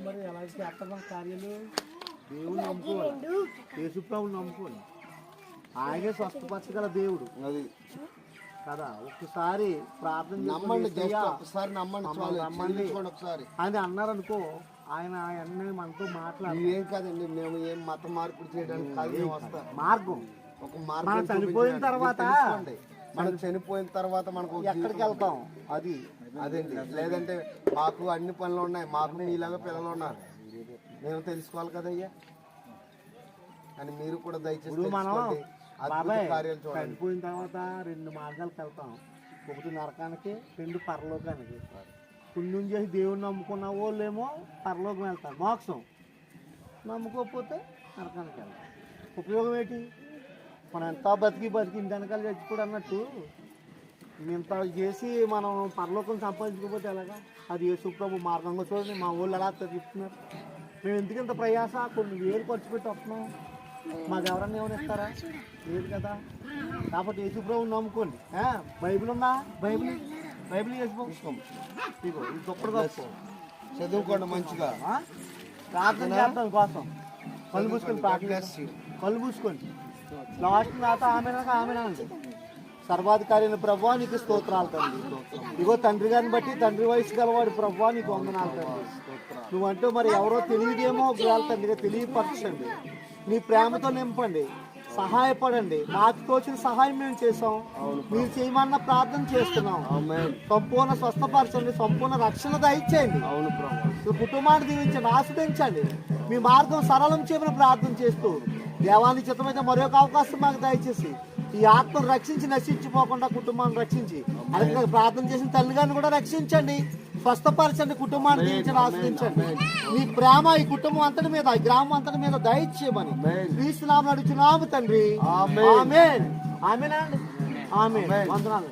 మరి ఎలా చేస్తాం కార్యాలు? దేవుని నమ్ముకోవాలి, యేసుప్రభుని నమ్ముకోండి. ఆయనే స్వస్థపరచగల దేవుడు అది కదా. ఒక్కసారి ప్రార్థన నమ్మండి, ఒకసారి నమ్మండి ఒకసారి అని అన్నారు అనుకో, ఆయన అన్నీ మనతో మాట్లాడాలి. ఏం కాదండి, మేము ఏం మత మార్పులు చేయడానికి కాదు, మేము వస్తాం. మార్గం ఒక మార్గం చనిపోయిన తర్వాత, మనం చనిపోయిన తర్వాత మనకు ఎక్కడికి వెళ్తాం అది అదండి. లేదంటే మాకు అన్ని పనులు ఉన్నాయి, మాకు మీలాగా పిల్లలు ఉన్నారు, మేము తెలుసుకోవాలి కదయ్యా అని మీరు కూడా దయచేసి మనం కార్యాలు చూడండి. చనిపోయిన తర్వాత 2 మార్గాలకు వెళ్తాం. ఒకటి నరకానికి, 2 పరలోకానికి. పుణ్యం చేసి దేవుని నమ్ముకున్న వాళ్ళేమో పరలోకం వెళ్తారు, మోక్షం. నమ్ముకోకపోతే నరకానికి వెళ్తాం. ఉపయోగం ఏంటి? మనం ఎంత బతికి ఇంత వెనకాల చచ్చిపోడు అన్నట్టు ఇంత చేసి మనం పరలోకం సంపాదించుకోకపోతే ఎలాగా? అది యేసుప్రభు మార్గంగా చూడండి. మా వాళ్ళు ఎలా చెప్తున్నారు, మేము ఎందుకు ఇంత ప్రయాస, కొన్ని వేలు ఖర్చు పెట్టి వస్తున్నాం, మాకు ఎవరన్నా ఏమైనా ఇస్తారా? లేదు కదా. కాబట్టి యేసుప్రభుని నమ్ముకోండి. బైబిల్ ఉందా? బైబిల్ చేసుకోండి. ఇదిగో ఇది గొప్పగా చదువుకోండి మంచిగా, ప్రార్థన చేస్తాం కోసం. కళ్ళు మూసుకొని ప్రార్థన, కళ్ళు మూసుకోండి. లాస్ట్ తర్వాత ఆమెనండి. సర్వాధికారి ప్రభువా నీకు స్తోత్రాలు తండ్రి. ఇగో తండ్రి గారిని బట్టి తండ్రి వయసు గలవాడు ప్రభువా నీకు వందనాలు తండ్రి. నువ్వంటూ మరి ఎవరో తెలియదేమో ఒకవేళ తండ్రిగా తెలియపరచండి. నీ ప్రేమతో నింపండి, సహాయపడండి. మాకు తోచిన సహాయం మేము చేసాం, మీరు చేయమన్న ప్రార్థన చేస్తున్నాం. సంపూర్ణ స్వస్థపరచండి, సంపూర్ణ రక్షణ దయచేయండి. కుటుంబాన్ని దీవించండి, ఆస్వాదించండి. మీ మార్గం సరళం చేయమని ప్రార్థన చేస్తూ, దేవాన్ని చిత్తమైతే మరొక అవకాశం మాకు దయచేసి ఈ ఆత్మను రక్షించి నశించిపోకుండా కుటుంబాన్ని రక్షించి, అలాగే ప్రార్థన చేసిన తల్లి గారిని కూడా రక్షించండి, స్వస్థపరచండి, కుటుంబాన్ని దీవించండి, ఆస్వాదించండి. మీ ప్రేమ ఈ కుటుంబం అంతటి మీద, ఈ గ్రామం అంతటి మీద దయచేయమని క్రీస్తు నామమున అడుగుచున్నాము తండ్రి. ఆమేన్. ఆమేన్ అండి. ఆమేన్. వందనాలు.